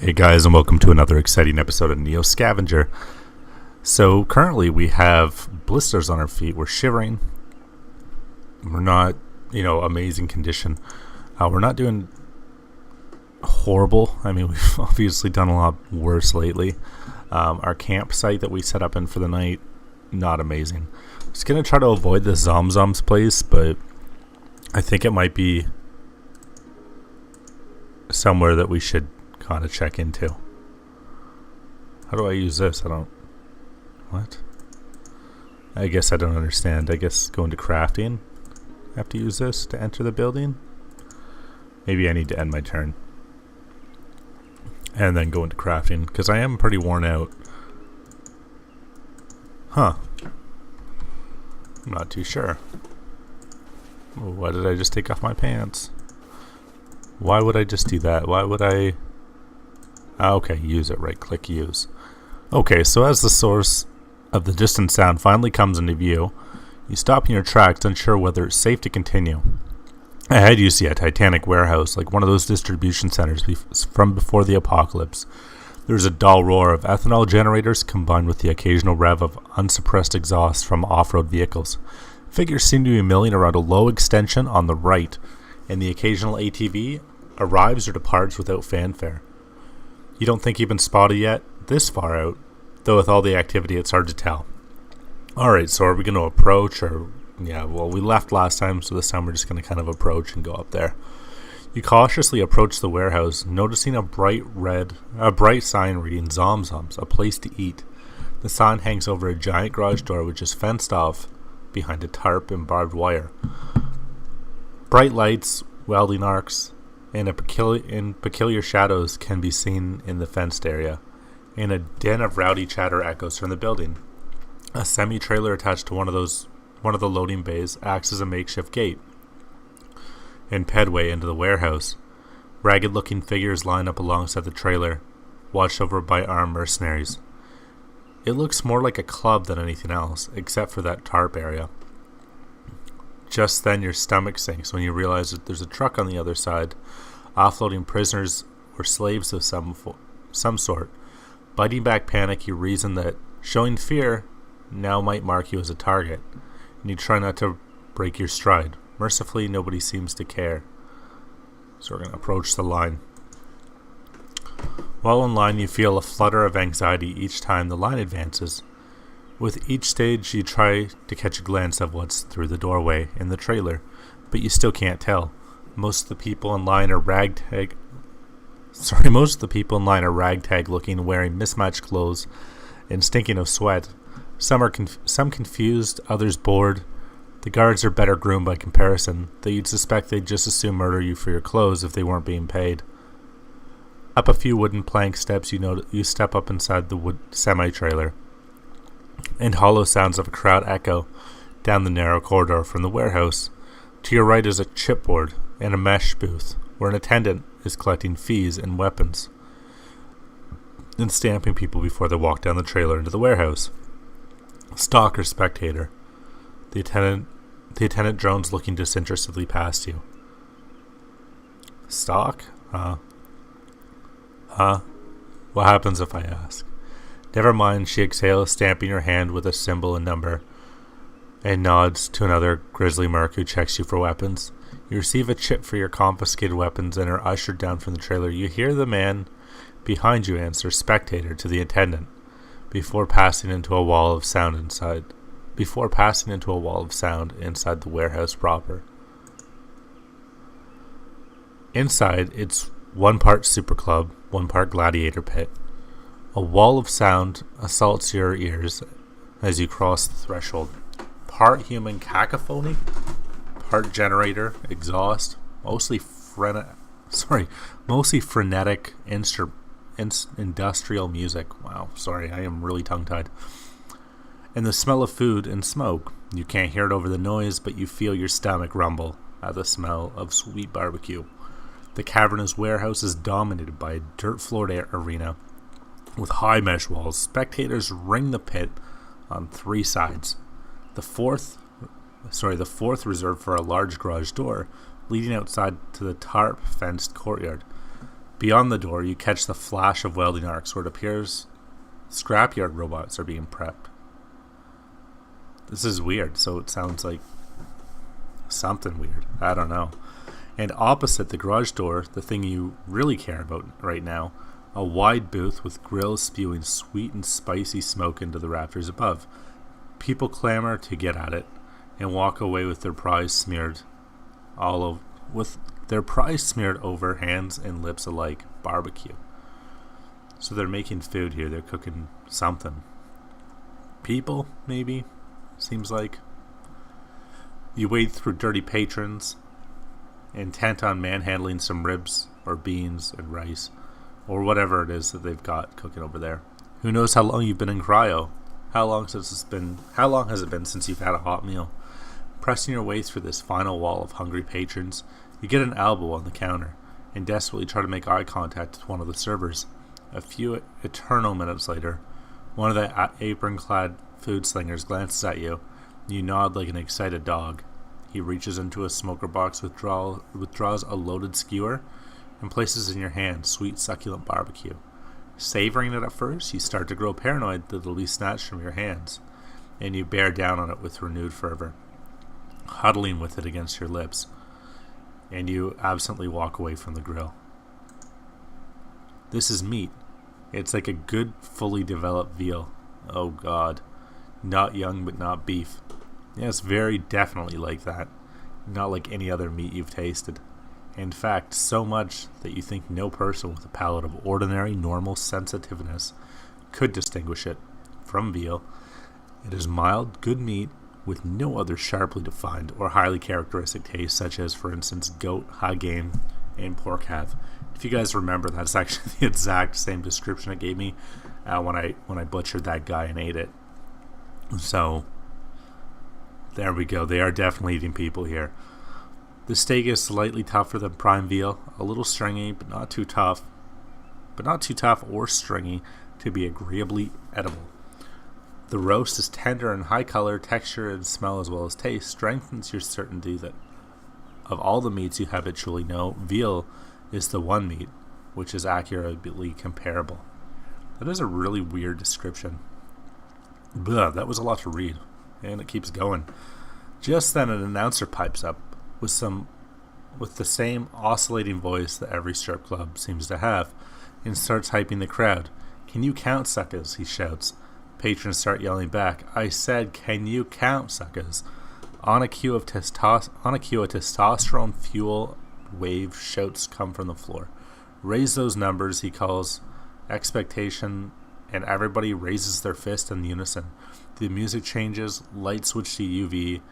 Hey guys, and welcome to another exciting episode of Neo Scavenger. So currently we have blisters on our feet. We're shivering. We're not, amazing condition. We're not doing horrible. I mean, we've obviously done a lot worse lately. Our campsite that we set up in for the night, not amazing. I was going to try to avoid the Zom Zoms place, but I think it might be somewhere that we should kind of check into. How do I use this? What? I guess I don't understand. I guess going to crafting, I have to use this to enter the building. Maybe I need to end my turn and then go into crafting, because I am pretty worn out. I'm not too sure. Why did I just take off my pants? Why would I just do that? Why would I... Okay, use it. Right click, use. Okay, so as the source of the distant sound finally comes into view, you stop in your tracks, unsure whether it's safe to continue. Ahead you see a titanic warehouse, like one of those distribution centers from before the apocalypse. There's a dull roar of ethanol generators combined with the occasional rev of unsuppressed exhaust from off-road vehicles. Figures seem to be milling around a low extension on the right, and the occasional ATV arrives or departs without fanfare. You don't think you've been spotted yet, this far out, though with all the activity it's hard to tell. Alright, so are we going to approach, or... Yeah, well, we left last time, so this time we're just going to kind of approach and go up there. You cautiously approach the warehouse, noticing a bright sign reading Zom Zoms, a place to eat. The sign hangs over a giant garage door which is fenced off behind a tarp and barbed wire. Bright lights, welding arcs, and peculiar shadows can be seen in the fenced area, and a din of rowdy chatter echoes from the building. A semi-trailer attached to one of the loading bays acts as a makeshift gate and pedway into the warehouse. Ragged-looking figures line up alongside the trailer, watched over by armed mercenaries. It looks more like a club than anything else, except for that tarp area. Just then your stomach sinks when you realize that there's a truck on the other side, offloading prisoners or slaves of some sort. Biting back panic, you reason that showing fear now might mark you as a target, and you try not to break your stride. Mercifully, nobody seems to care. So we're going to approach the line. While in line, you feel a flutter of anxiety each time the line advances. With each stage, you try to catch a glance of what's through the doorway in the trailer, but you still can't tell. Most of the people in line are ragtag looking, wearing mismatched clothes and stinking of sweat. Some confused, others bored. The guards are better groomed by comparison, though you'd suspect they'd just as soon murder you for your clothes if they weren't being paid. Up a few wooden plank steps, you step up inside the wood semi-trailer, and hollow sounds of a crowd echo down the narrow corridor from the warehouse. To your right is a chipboard and a mesh booth, where an attendant is collecting fees and weapons, and stamping people before they walk down the trailer into the warehouse. Stalker spectator. The attendant drones looking disinterestedly past you. Stalk? What happens if I ask? Never mind, she exhales, stamping her hand with a symbol and number, and nods to another grisly merc who checks you for weapons. You receive a chip for your confiscated weapons and are ushered down from the trailer. You hear the man behind you answer spectator to the attendant before passing into a wall of sound inside the warehouse proper. Inside, it's one part super club, one part gladiator pit. A wall of sound assaults your ears as you cross the threshold. Part human cacophony, part generator exhaust, mostly frenetic industrial music. Wow, sorry, I am really tongue-tied. And the smell of food and smoke. You can't hear it over the noise, but you feel your stomach rumble at the smell of sweet barbecue. The cavernous warehouse is dominated by a dirt-floored arena with high mesh walls. Spectators ring the pit on three sides. The fourth reserved for a large garage door leading outside to the tarp fenced courtyard. Beyond the door, you catch the flash of welding arcs where it appears scrapyard robots are being prepped. This is weird, so it sounds like something weird. I don't know. And opposite the garage door, the thing you really care about right now, a wide booth with grills spewing sweet and spicy smoke into the rafters above. People clamor to get at it and walk away with their prize smeared over hands and lips alike. Barbecue. So they're making food here. They're cooking something. People, maybe? Seems like. You wade through dirty patrons, intent on manhandling some ribs or beans and rice, or whatever it is that they've got cooking over there. Who knows how long you've been in cryo? How long has it been since you've had a hot meal? Pressing your way through this final wall of hungry patrons, you get an elbow on the counter and desperately try to make eye contact with one of the servers. A few eternal minutes later, one of the apron-clad food slingers glances at you. You nod like an excited dog. He reaches into a smoker box, withdraws a loaded skewer, and places in your hand sweet, succulent barbecue. Savoring it at first, you start to grow paranoid that it'll be snatched from your hands, and you bear down on it with renewed fervor, huddling with it against your lips, and you absently walk away from the grill. This is meat. It's like a good, fully developed veal. Oh God. Not young, but not beef. Yes, very definitely like that. Not like any other meat you've tasted. In fact, so much that you think no person with a palate of ordinary, normal sensitiveness could distinguish it from veal. It is mild, good meat with no other sharply defined or highly characteristic taste, such as, for instance, goat, high game, and pork have. If you guys remember, that's actually the exact same description it gave me when I butchered that guy and ate it. So, there we go. They are definitely eating people here. The steak is slightly tougher than prime veal, a little stringy, but not too tough or stringy to be agreeably edible. The roast is tender and high color, texture, and smell as well as taste strengthens your certainty that of all the meats you habitually know, veal is the one meat which is accurately comparable. That is a really weird description. Blah, that was a lot to read, and it keeps going. Just then an announcer pipes up with the same oscillating voice that every strip club seems to have, and starts hyping the crowd. "Can you count, suckers?" he shouts. Patrons start yelling back, "I said, can you count, suckers?" On a cue, a testosterone fuel wave shouts come from the floor. "Raise those numbers," he calls. Expectation, and everybody raises their fist in unison. The music changes, lights switch to UV,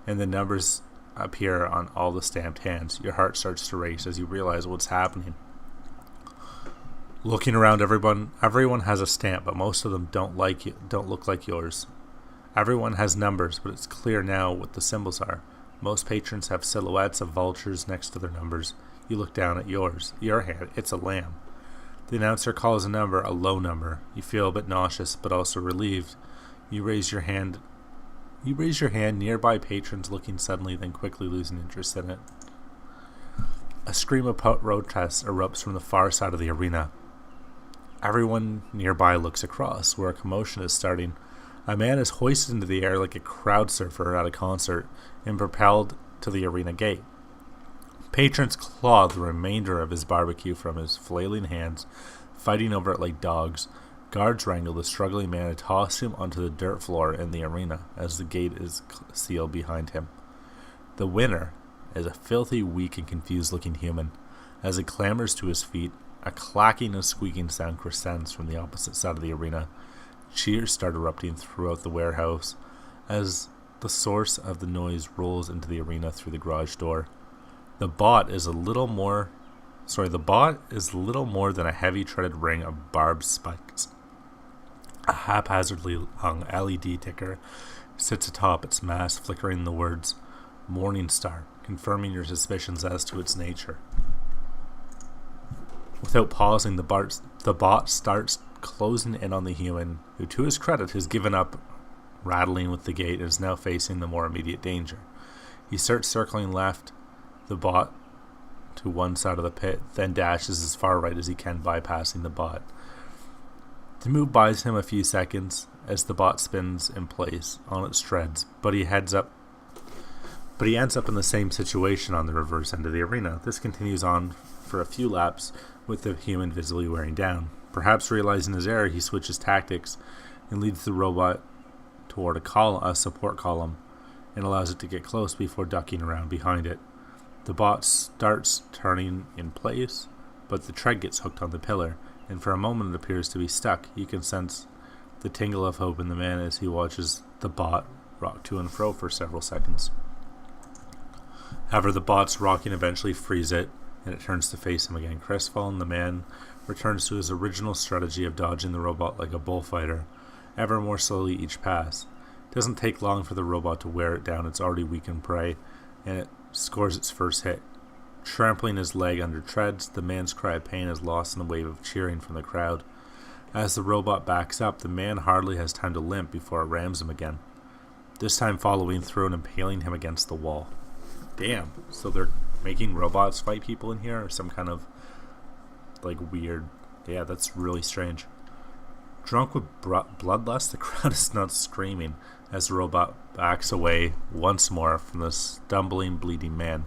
and the numbers appear on all the stamped hands. Your heart starts to race as you realize what's happening. Looking around, everyone has a stamp, but most of them don't look like yours. Everyone has numbers, but it's clear now what the symbols are. Most patrons have silhouettes of vultures next to their numbers. You look down at yours. Your hand, it's a lamb. The announcer calls a number, a low number. You feel a bit nauseous, but also relieved. You raise your hand nearby patrons looking suddenly, then quickly losing interest in it. A scream of protest erupts from the far side of the arena. Everyone nearby looks across, where a commotion is starting. A man is hoisted into the air like a crowd surfer at a concert and propelled to the arena gate. Patrons claw the remainder of his barbecue from his flailing hands, fighting over it like dogs. Guards wrangle the struggling man and toss him onto the dirt floor in the arena as the gate is sealed behind him. The winner is a filthy, weak, and confused-looking human. As he clambers to his feet, a clacking and squeaking sound crescends from the opposite side of the arena. Cheers start erupting throughout the warehouse as the source of the noise rolls into the arena through the garage door. The bot is little more than a heavy treaded ring of barbed spikes. A haphazardly hung LED ticker sits atop its mast, flickering the words "Morning Star," confirming your suspicions as to its nature. Without pausing, the bot starts closing in on the human, who to his credit has given up rattling with the gate and is now facing the more immediate danger. He starts circling left, the bot to one side of the pit, then dashes as far right as he can, bypassing the bot. The move buys him a few seconds as the bot spins in place on its treads, but he ends up in the same situation on the reverse end of the arena. This continues on for a few laps with the human visibly wearing down. Perhaps realizing his error, he switches tactics and leads the robot toward a support column and allows it to get close before ducking around behind it. The bot starts turning in place, but the tread gets hooked on the pillar, and for a moment it appears to be stuck. You can sense the tingle of hope in the man as he watches the bot rock to and fro for several seconds. However, the bot's rocking eventually frees it, and it turns to face him again. Crestfallen, the man returns to his original strategy of dodging the robot like a bullfighter, ever more slowly each pass. It doesn't take long for the robot to wear it down its already weakened prey, and it scores its first hit. Trampling his leg under treads, the man's cry of pain is lost in a wave of cheering from the crowd. As the robot backs up, the man hardly has time to limp before it rams him again, this time following through and impaling him against the wall. Damn, so they're making robots fight people in here, or some kind of weird... Yeah, that's really strange. Drunk with bloodlust, the crowd is not screaming as the robot backs away once more from the stumbling, bleeding man.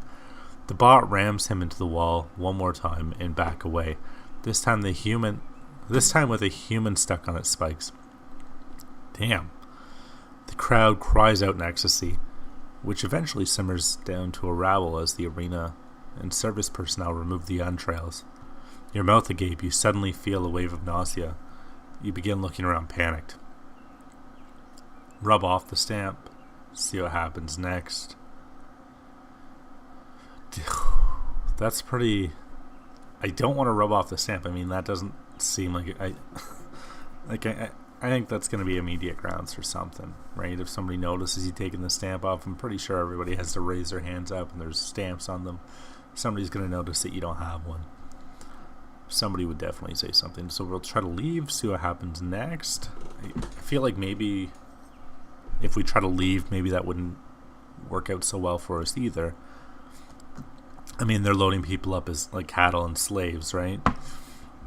The bot rams him into the wall one more time and back away. This time with a human stuck on its spikes. Damn. The crowd cries out in ecstasy, which eventually simmers down to a rabble as the arena and service personnel remove the entrails. Your mouth agape, you suddenly feel a wave of nausea. You begin looking around panicked. Rub off the stamp. See what happens next. That's pretty... I don't want to rub off the stamp. I mean, that doesn't seem like... I think that's going to be immediate grounds for something, right? If somebody notices you taking the stamp off, I'm pretty sure everybody has to raise their hands up and there's stamps on them. Somebody's going to notice that you don't have one. Somebody would definitely say something. So we'll try to leave, see what happens next. I feel like maybe if we try to leave, maybe that wouldn't work out so well for us either. I mean, they're loading people up as like cattle and slaves, right?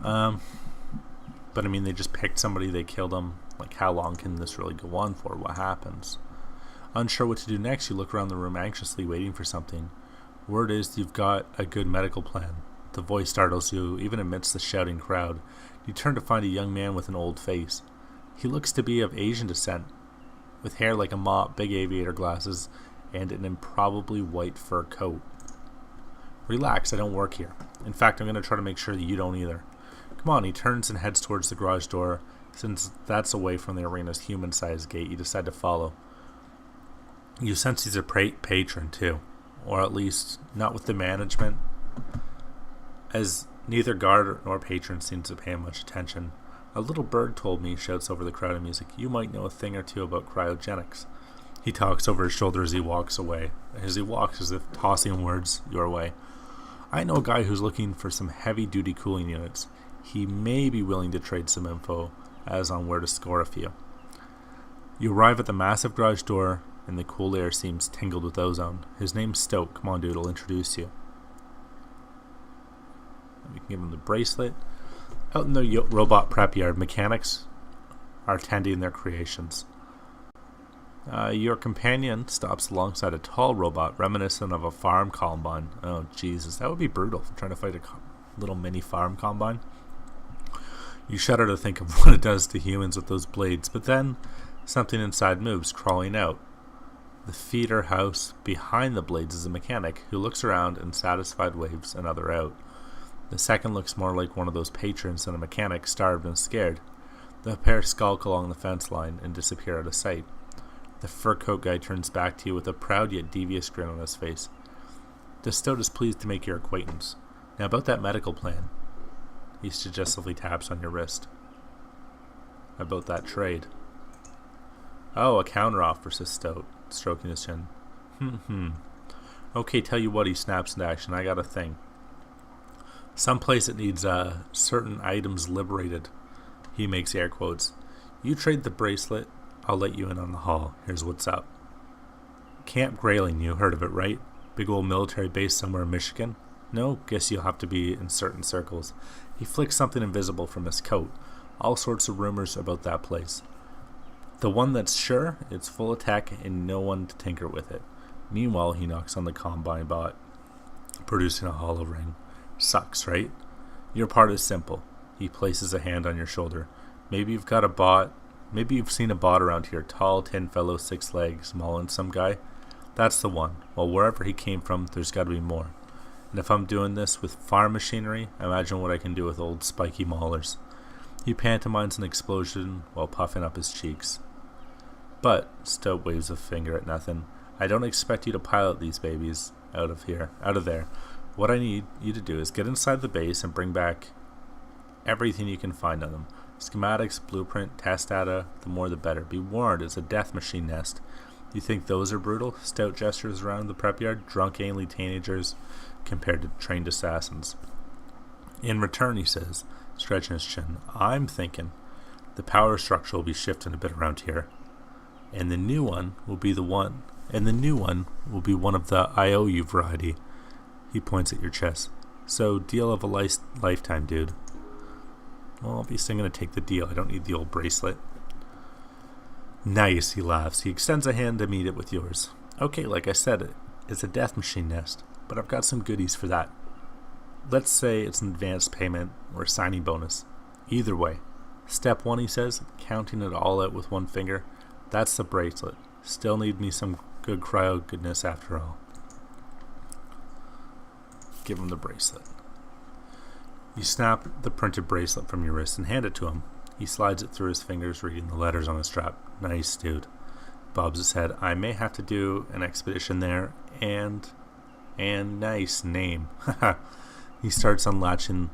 But I mean, they just picked somebody, they killed them. Like, how long can this really go on for? What happens? Unsure what to do next, you look around the room anxiously, waiting for something. Word is you've got a good medical plan. The voice startles you, even amidst the shouting crowd. You turn to find a young man with an old face. He looks to be of Asian descent, with hair like a mop, big aviator glasses, and an improbably white fur coat. Relax, I don't work here. In fact, I'm going to try to make sure that you don't either. Come on, he turns and heads towards the garage door. Since that's away from the arena's human-sized gate, you decide to follow. You sense he's a patron, too. Or at least, not with the management, as neither guard nor patron seems to pay him much attention. A little bird told me, shouts over the crowd of music, you might know a thing or two about cryogenics. He talks over his shoulder as he walks away. As he walks, as if tossing words your way. I know a guy who's looking for some heavy-duty cooling units. He may be willing to trade some info as on where to score a few. You arrive at the massive garage door, and the cool air seems tingled with ozone. His name's Stoke. Come on, dude, I'll introduce you. We can give him the bracelet. Out in the robot prep yard, mechanics are tending their creations. Your companion stops alongside a tall robot reminiscent of a farm combine. Oh, Jesus, that would be brutal, trying to fight a little mini farm combine. You shudder to think of what it does to humans with those blades, but then something inside moves, crawling out. The feeder house behind the blades is a mechanic who looks around and satisfied waves another out. The second looks more like one of those patrons than a mechanic, starved and scared. The pair skulk along the fence line and disappear out of sight. The fur coat guy turns back to you with a proud yet devious grin on his face. The Stoat is pleased to make your acquaintance. Now about that medical plan. He suggestively taps on your wrist. About that trade. Oh, a counteroffer, says Stoat, stroking his chin. Okay, tell you what, he snaps into action. I got a thing. Someplace that needs certain items liberated. He makes air quotes. You trade the bracelet, I'll let you in on the haul. Here's what's up. Camp Grayling, you heard of it, right? Big old military base somewhere in Michigan. No, guess you'll have to be in certain circles. He flicks something invisible from his coat. All sorts of rumors about that place. The one that's sure, it's full of tech and no one to tinker with it. Meanwhile, he knocks on the combine bot, producing a hollow ring. Sucks, right? Your part is simple. He places a hand on your shoulder. Maybe you've got a bot. Maybe you've seen a bot around here. Tall, tin fellow, 6 legs, mauling some guy. That's the one. Well, wherever he came from, there's got to be more. And if I'm doing this with farm machinery, imagine what I can do with old spiky maulers. He pantomimes an explosion while puffing up his cheeks. But, Stout waves a finger at nothing, I don't expect you to pilot these babies out of there. What I need you to do is get inside the base and bring back everything you can find on them. Schematics, blueprint, test data, the more the better. Be warned, it's a death machine nest. You think those are brutal? Stout gestures around the prep yard. Drunkenly teenagers compared to trained assassins. In return, he says, stretching his chin, I'm thinking the power structure will be shifting a bit around here. And the new one will be one of the IOU variety. He points at your chest. So, deal of a lifetime, dude. Well, obviously I'm going to take the deal. I don't need the old bracelet. Nice, he laughs. He extends a hand to meet it with yours. Okay, like I said, it's a death machine nest, but I've got some goodies for that. Let's say it's an advance payment or a signing bonus. Either way. Step 1, he says, counting it all out with one finger. That's the bracelet. Still need me some good cryo goodness after all. Give him the bracelet. You snap the printed bracelet from your wrist and hand it to him. He slides it through his fingers, reading the letters on the strap. Nice, dude. Bobs his head. I may have to do an expedition there, and nice name. He starts unlatching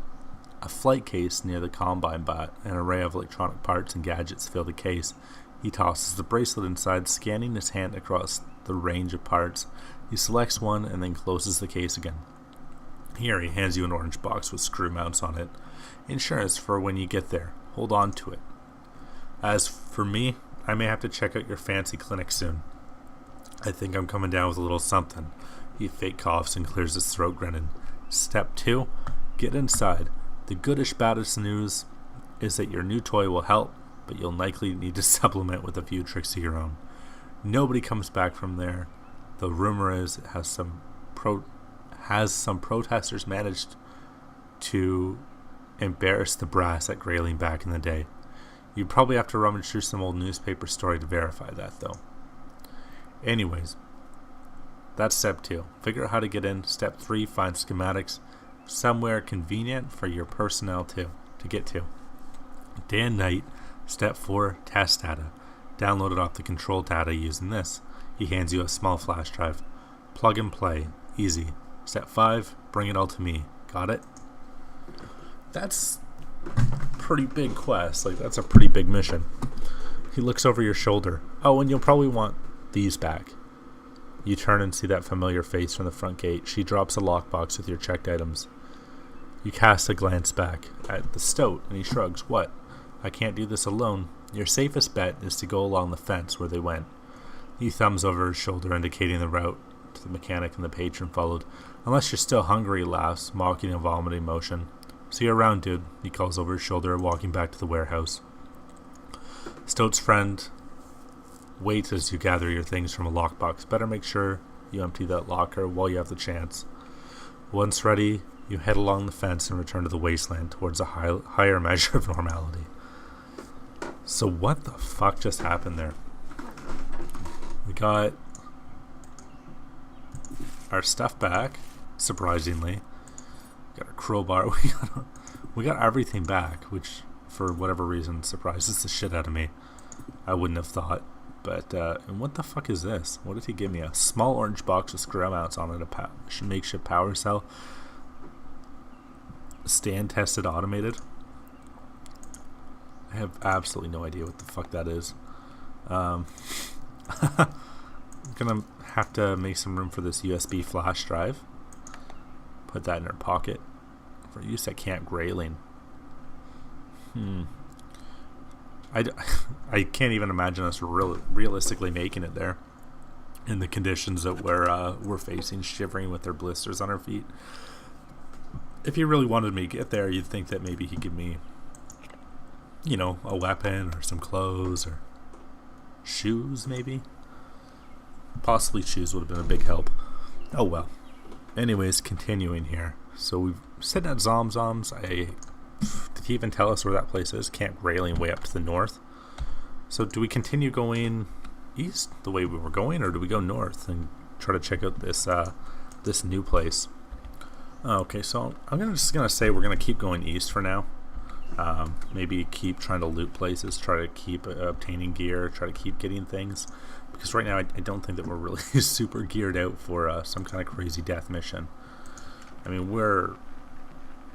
a flight case near the combine bot. An array of electronic parts and gadgets fill the case. He tosses the bracelet inside, scanning his hand across the range of parts. He selects one and then closes the case again. Here, he hands you an orange box with screw mounts on it. Insurance for when you get there. Hold on to it. As for me, I may have to check out your fancy clinic soon. I think I'm coming down with a little something. He fake coughs and clears his throat, grinning. Step 2, get inside. The goodish baddest news is that your new toy will help, but you'll likely need to supplement with a few tricks of your own. Nobody comes back from there. The rumor is it has some protesters managed to embarrass the brass at Grayling back in the day. You'd probably have to rummage through some old newspaper story to verify that, though. Anyways, that's step 2. Figure out how to get in. Step 3, find schematics somewhere convenient for your personnel to get to. Day and night. Step 4, test data. Download it off the control data using this. He hands you a small flash drive. Plug and play. Easy. Step 5, bring it all to me. Got it? That's a pretty big quest. That's a pretty big mission. He looks over your shoulder. Oh, and you'll probably want these back. You turn and see that familiar face from the front gate. She drops a lockbox with your checked items. You cast a glance back at the Stoat, and he shrugs. What? I can't do this alone. Your safest bet is to go along the fence where they went. He thumbs over his shoulder, indicating the route to the mechanic and the patron followed. Unless you're still hungry, he laughs, mocking a vomiting motion. See you around, dude, he calls over his shoulder, walking back to the warehouse. Stoat's friend waits as you gather your things from a lockbox. Better make sure you empty that locker while you have the chance. Once ready, you head along the fence and return to the wasteland towards a higher measure of normality. So what the fuck just happened there? We got our stuff back, surprisingly. We got our crowbar. We got everything back, which for whatever reason surprises the shit out of me. I wouldn't have thought. But and what the fuck is this? What did he give me? A small orange box with screw mounts on it. A makeshift power cell. Stand tested automated. I have absolutely no idea what the fuck that is. I'm gonna have to make some room for this USB flash drive. Put that in our pocket for use at Camp Grayling. I can't even imagine us realistically making it there in the conditions that we're facing, shivering with their blisters on our feet. If he really wanted me to get there, you'd think that maybe he'd give me, you know, a weapon or some clothes or shoes, maybe. Possibly shoes would have been a big help. Oh well. Anyways, continuing here. So we've sitting at Zom Zoms. Did he even tell us where that place is? Camp Grayling way up to the north. So do we continue going east the way we were going, or do we go north and try to check out this this new place? Okay, so I'm just gonna say we're gonna keep going east for now. Maybe keep trying to loot places, try to keep obtaining gear, try to keep getting things. Because right now I don't think that we're really super geared out for some kind of crazy death mission. I mean, we're,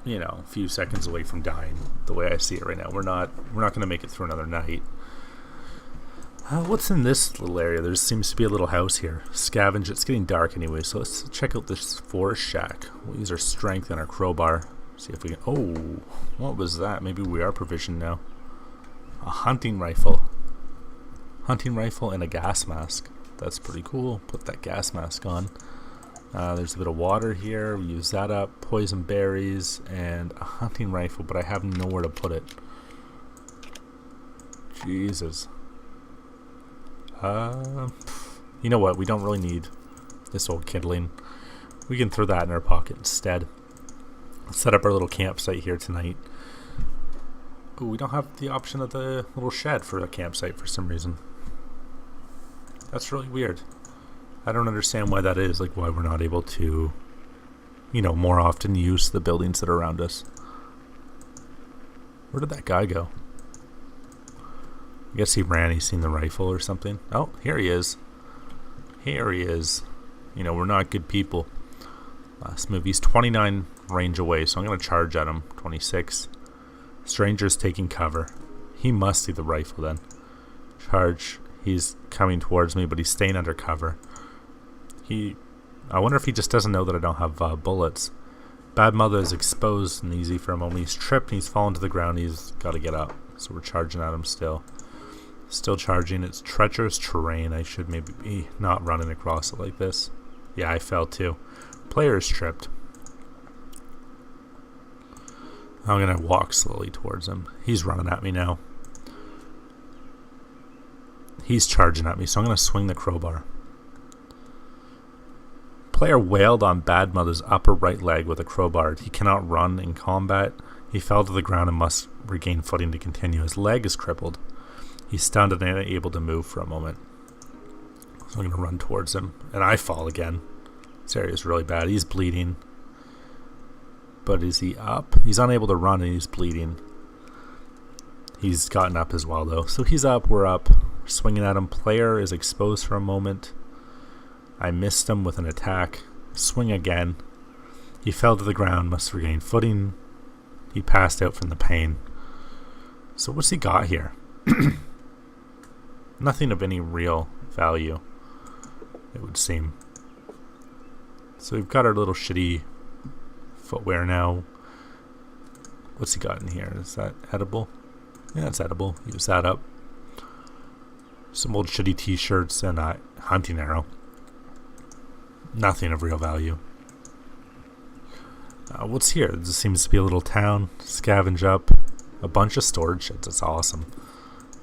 you know, a few seconds away from dying the way I see it right now. We're not going to make it through another night. What's in this little area? There seems to be a little house here. Scavenge. It's getting dark anyway, so let's check out this forest shack. We'll use our strength and our crowbar. See if we can... Oh, what was that? Maybe we are provisioned now. A hunting rifle. Hunting rifle and a gas mask. That's pretty cool. Put that gas mask on. There's a bit of water here. We use that up. Poison berries and a hunting rifle, but I have nowhere to put it. Jesus. You know what? We don't really need this old kindling. We can throw that in our pocket instead. Let's set up our little campsite here tonight. Ooh, we don't have the option of the little shed for a campsite for some reason. That's really weird. I don't understand why that is, like why we're not able to, you know, more often use the buildings that are around us. Where did that guy go? I guess he ran, he's seen the rifle or something. Oh, here he is. Here he is. You know, we're not good people. Last move, he's 29 range away, so I'm going to charge at him. 26. Stranger's taking cover. He must see the rifle then. Charge. He's coming towards me, but he's staying under cover. I wonder if he just doesn't know that I don't have bullets. Bad Mother is exposed and easy for a moment. He's tripped and he's fallen to the ground. He's got to get up. So we're charging at him still. Still charging. It's treacherous terrain. I should maybe be not running across it like this. Yeah, I fell too. Player is tripped. I'm going to walk slowly towards him. He's running at me now. He's charging at me, so I'm going to swing the crowbar. Player wailed on Bad Mother's upper right leg with a crowbar. He cannot run in combat. He fell to the ground and must regain footing to continue. His leg is crippled. He's stunned and unable to move for a moment. So I'm going to run towards him. And I fall again. This area is really bad. He's bleeding. But is he up? He's unable to run and he's bleeding. He's gotten up as well though. So he's up, we're up. We're swinging at him. Player is exposed for a moment. I missed him with an attack. Swing again. He fell to the ground, must regain footing. He passed out from the pain. So what's he got here? Nothing of any real value, it would seem. So we've got our little shitty footwear now. What's he got in here? Is that edible? Yeah, it's edible. Use that up. Some old shitty t-shirts and a hunting arrow. Nothing of real value. What's here? This seems to be a little town. Scavenge up. A bunch of storage sheds. That's awesome.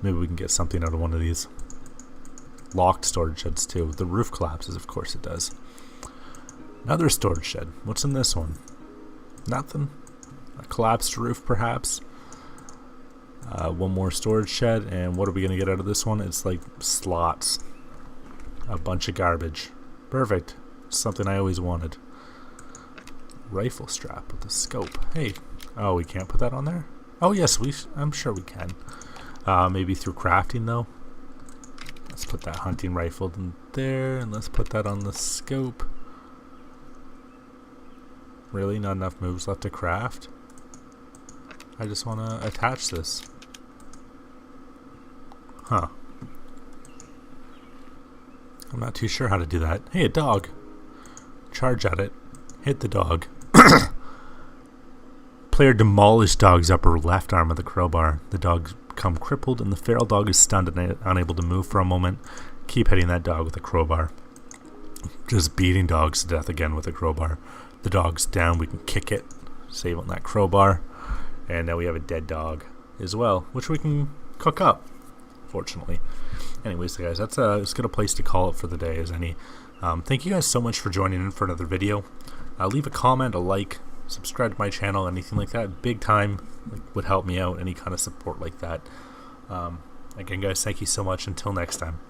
Maybe we can get something out of one of these. Locked storage sheds too. The roof collapses, of course it does. Another storage shed. What's in this one? Nothing. A collapsed roof, perhaps. One more storage shed, and what are we going to get out of this one? It's like slots. A bunch of garbage. Perfect. Something I always wanted. Rifle strap with a scope. Hey. Oh, we can't put that on there? Oh, yes, I'm sure we can. Maybe through crafting, though. Let's put that hunting rifle in there, and let's put that on the scope. Really? Not enough moves left to craft? I just want to attach this. Huh. I'm not too sure how to do that. Hey, a dog. Charge at it. Hit the dog. Player demolished dog's upper left arm with a crowbar. The dog's become crippled and the feral dog is stunned and unable to move for a moment. Keep hitting that dog with a crowbar. Just beating dogs to death again with a crowbar. The dog's down. We can kick it. save on that crowbar. And now we have a dead dog as well, which we can cook up, fortunately. Anyways, guys, that's as good a place to call it for the day as any. Thank you guys so much for joining in for another video. Leave a comment, a like, subscribe to my channel, anything like that. Big time would help me out, any kind of support like that. Again, guys, thank you so much. Until next time.